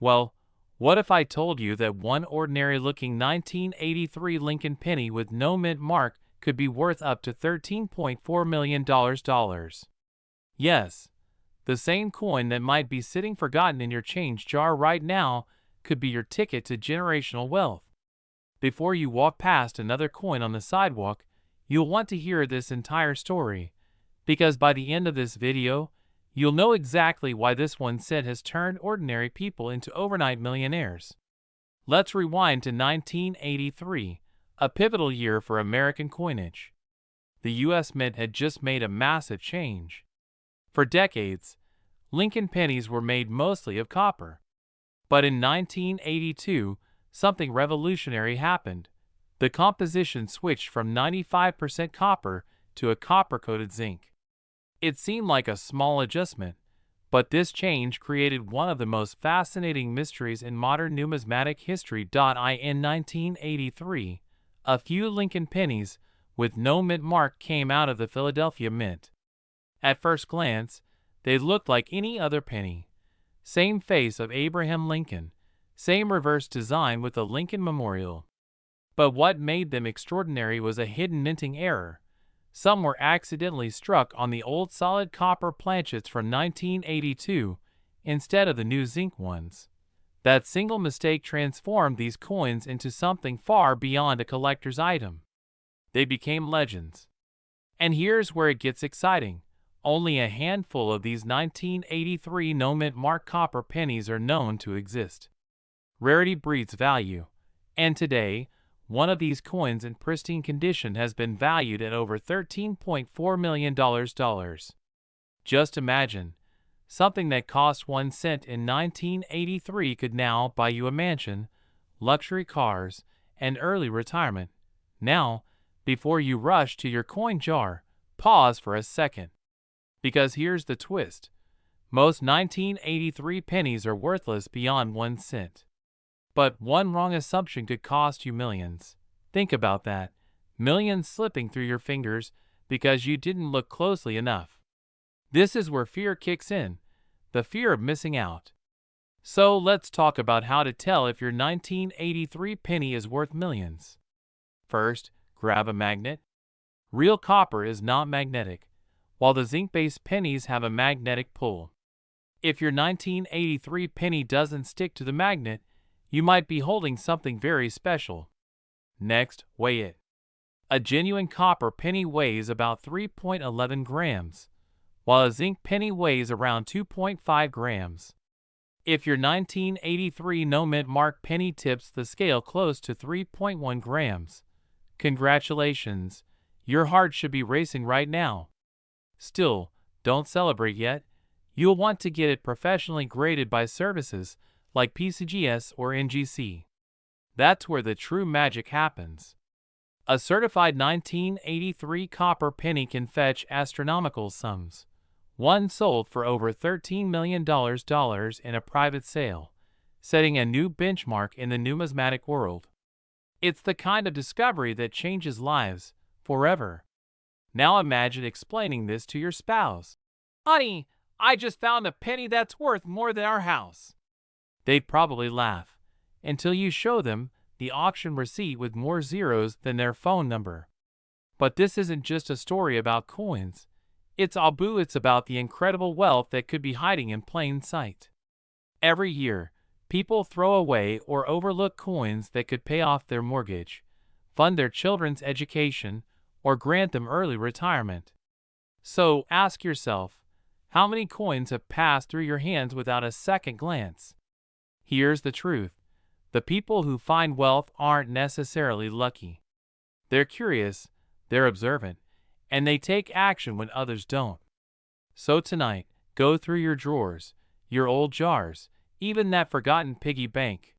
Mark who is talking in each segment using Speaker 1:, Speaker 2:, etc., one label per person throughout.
Speaker 1: Well, what if I told you that one ordinary-looking 1983 Lincoln penny with no mint mark could be worth up to $13.4 million? Yes, the same coin that might be sitting forgotten in your change jar right now could be your ticket to generational wealth. Before you walk past another coin on the sidewalk, you'll want to hear this entire story, because by the end of this video, you'll know exactly why this 1 cent has turned ordinary people into overnight millionaires. Let's rewind to 1983, a pivotal year for American coinage. The U.S. Mint had just made a massive change. For decades, Lincoln pennies were made mostly of copper. But in 1982, something revolutionary happened. The composition switched from 95% copper to a copper-coated zinc. It seemed like a small adjustment, but this change created one of the most fascinating mysteries in modern numismatic history. In 1983, a few Lincoln pennies with no mint mark came out of the Philadelphia Mint. At first glance, they looked like any other penny. Same face of Abraham Lincoln, same reverse design with the Lincoln Memorial. But what made them extraordinary was a hidden minting error. Some were accidentally struck on the old solid copper planchets from 1982 instead of the new zinc ones. That single mistake transformed these coins into something far beyond a collector's item. They became legends. And here's where it gets exciting. Only a handful of these 1983 no-mint mark copper pennies are known to exist. Rarity breeds value, and today, one of these coins in pristine condition has been valued at over $13.4 million. Just imagine, something that cost 1 cent in 1983 could now buy you a mansion, luxury cars, and early retirement. Now, before you rush to your coin jar, pause for a second. Because here's the twist. Most 1983 pennies are worthless beyond 1 cent. But one wrong assumption could cost you millions. Think about that. Millions slipping through your fingers because you didn't look closely enough. This is where fear kicks in, the fear of missing out. So let's talk about how to tell if your 1983 penny is worth millions. First, grab a magnet. Real copper is not magnetic, while the zinc-based pennies have a magnetic pull. If your 1983 penny doesn't stick to the magnet, you might be holding something very special. Next, weigh it. A genuine copper penny weighs about 3.11 grams, while a zinc penny weighs around 2.5 grams. If your 1983 no-mint mark penny tips the scale close to 3.1 grams, congratulations, your heart should be racing right now. Still, don't celebrate yet. You'll want to get it professionally graded by services like PCGS or NGC. That's where the true magic happens. A certified 1983 copper penny can fetch astronomical sums. One sold for over $13 million in a private sale, setting a new benchmark in the numismatic world. It's the kind of discovery that changes lives forever. Now imagine explaining this to your spouse. Honey, I just found a penny that's worth more than our house. They'd probably laugh, until you show them the auction receipt with more zeros than their phone number. But this isn't just a story about coins. It's about the incredible wealth that could be hiding in plain sight. Every year, people throw away or overlook coins that could pay off their mortgage, fund their children's education, or grant them early retirement. So ask yourself, how many coins have passed through your hands without a second glance? Here's the truth. The people who find wealth aren't necessarily lucky. They're curious, they're observant, and they take action when others don't. So tonight, go through your drawers, your old jars, even that forgotten piggy bank.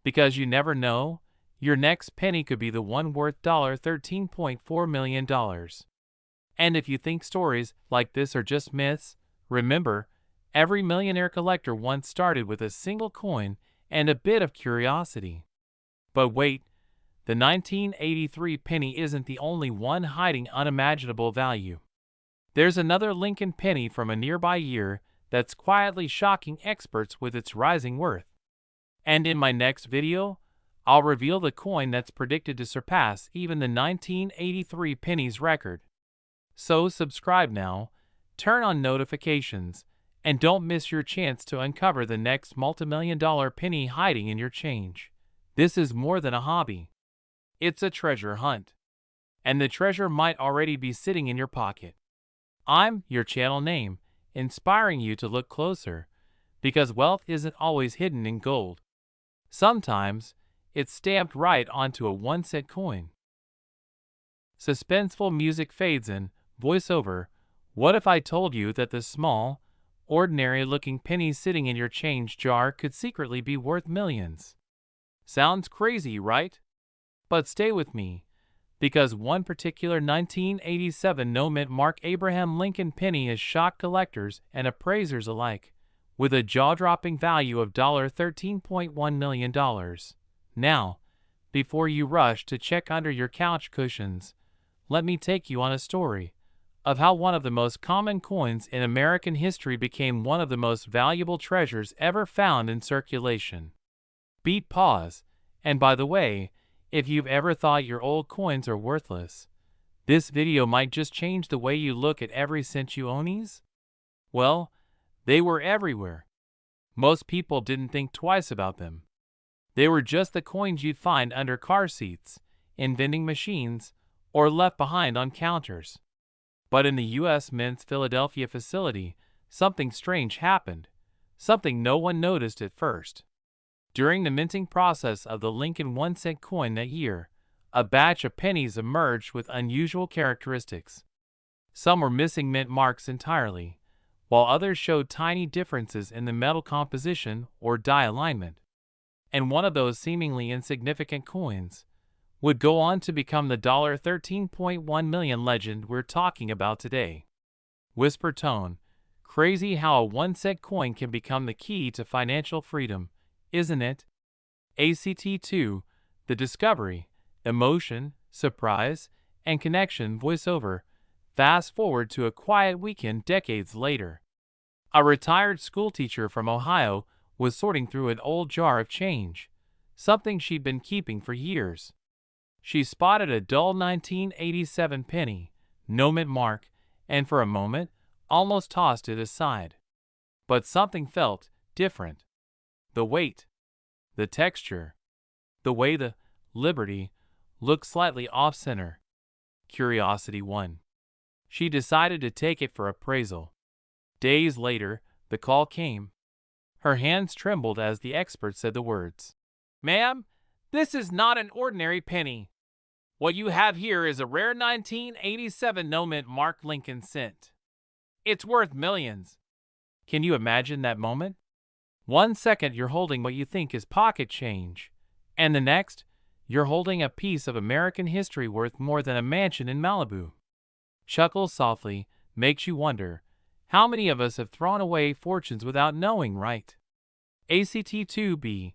Speaker 1: Because you never know, your next penny could be the one worth $13.4 million. And if you think stories like this are just myths, remember, every millionaire collector once started with a single coin and a bit of curiosity. But wait, the 1983 penny isn't the only one hiding unimaginable value. There's another Lincoln penny from a nearby year that's quietly shocking experts with its rising worth. And in my next video, I'll reveal the coin that's predicted to surpass even the 1983 pennies record. So subscribe now, turn on notifications, and don't miss your chance to uncover the next multimillion-dollar penny hiding in your change. This is more than a hobby. It's a treasure hunt. And the treasure might already be sitting in your pocket. I'm your channel name, inspiring you to look closer, because wealth isn't always hidden in gold. Sometimes, it's stamped right onto a 1-cent coin. Suspenseful music fades in, voiceover. What if I told you that the small, ordinary-looking penny sitting in your change jar could secretly be worth millions? Sounds crazy, right? But stay with me, because one particular 1987 no-mint Mark Abraham Lincoln penny has shocked collectors and appraisers alike, with a jaw-dropping value of $13.1 million. Now, before you rush to check under your couch cushions, let me take you on a story of how one of the most common coins in American history became one of the most valuable treasures ever found in circulation. Beat pause, and by the way, if you've ever thought your old coins are worthless, this video might just change the way you look at every cent you ownies. Well, they were everywhere. Most people didn't think twice about them. They were just the coins you'd find under car seats, in vending machines, or left behind on counters. But in the U.S. Mint's Philadelphia facility, something strange happened, something no one noticed at first. During the minting process of the Lincoln 1-cent coin that year, a batch of pennies emerged with unusual characteristics. Some were missing mint marks entirely, while others showed tiny differences in the metal composition or die alignment. And one of those seemingly insignificant coins would go on to become the $13.1 million legend we're talking about today. Whisper tone. Crazy how a 1-cent coin can become the key to financial freedom, isn't it? ACT2, the discovery, emotion, surprise, and connection voiceover. Fast forward to a quiet weekend decades later. A retired schoolteacher from Ohio was sorting through an old jar of change, something she'd been keeping for years. She spotted a dull 1987 penny, no mint mark, and for a moment, almost tossed it aside. But something felt different. The weight, the texture, the way the Liberty looked slightly off-center. Curiosity won. She decided to take it for appraisal. Days later, the call came. Her hands trembled as the expert said the words. "Ma'am, this is not an ordinary penny. What you have here is a rare 1987 no-mint Mark Lincoln cent. It's worth millions." Can you imagine that moment? 1 second you're holding what you think is pocket change, and the next, you're holding a piece of American history worth more than a mansion in Malibu. Chuckle softly makes you wonder, how many of us have thrown away fortunes without knowing, right? ACT2B,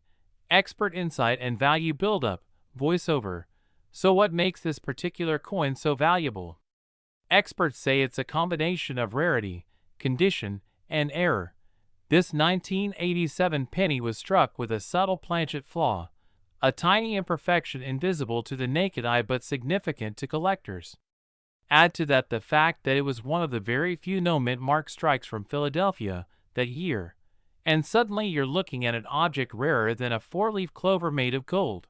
Speaker 1: expert insight and value buildup, voiceover. So what makes this particular coin so valuable? Experts say it's a combination of rarity, condition, and error. This 1987 penny was struck with a subtle planchet flaw, a tiny imperfection invisible to the naked eye but significant to collectors. Add to that the fact that it was one of the very few no-mint mark strikes from Philadelphia that year, and suddenly you're looking at an object rarer than a 4-leaf clover made of gold.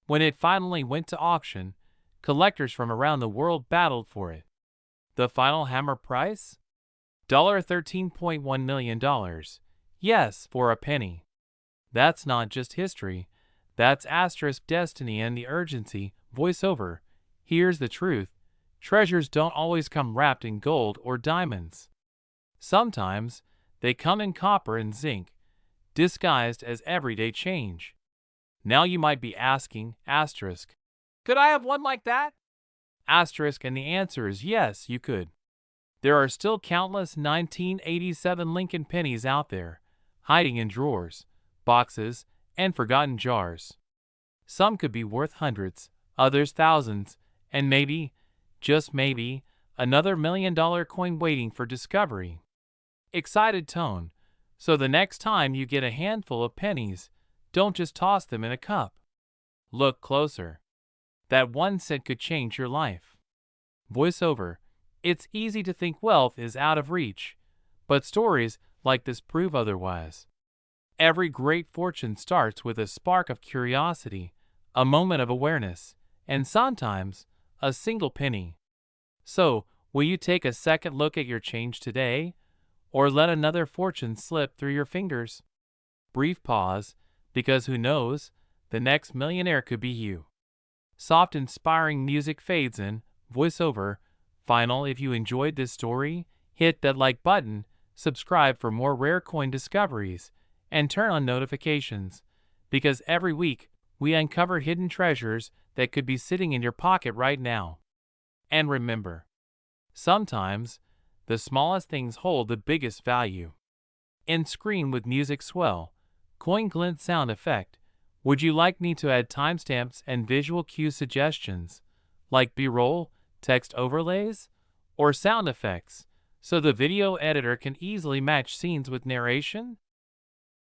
Speaker 1: When it finally went to auction, collectors from around the world battled for it. The final hammer price? $13.1 million. Yes, for a penny. That's not just history. That's asterisk destiny and the urgency. Voiceover. Here's the truth. Treasures don't always come wrapped in gold or diamonds. Sometimes, they come in copper and zinc, disguised as everyday change. Now you might be asking, asterisk, could I have one like that? Asterisk, and the answer is yes, you could. There are still countless 1987 Lincoln pennies out there, hiding in drawers, boxes, and forgotten jars. Some could be worth hundreds, others thousands, and maybe, just maybe, another $1 million coin waiting for discovery. Excited tone. So the next time you get a handful of pennies, Don't just toss them in a cup. Look closer. That 1 cent could change your life. Voiceover. It's easy to think wealth is out of reach, but stories like this prove otherwise. Every great fortune starts with a spark of curiosity, a moment of awareness, and sometimes a single penny. So, will you take a second look at your change today, or let another fortune slip through your fingers? Brief pause, because who knows, the next millionaire could be you. Soft, inspiring music fades in, voiceover. Final, if you enjoyed this story, hit that like button, subscribe for more rare coin discoveries, and turn on notifications, because every week we uncover hidden treasures that could be sitting in your pocket right now. And remember, sometimes the smallest things hold the biggest value. End screen with music swell, coin glint sound effect. Would you like me to add timestamps and visual cue suggestions, like B-roll, text overlays, or sound effects, so the video editor can easily match scenes with narration?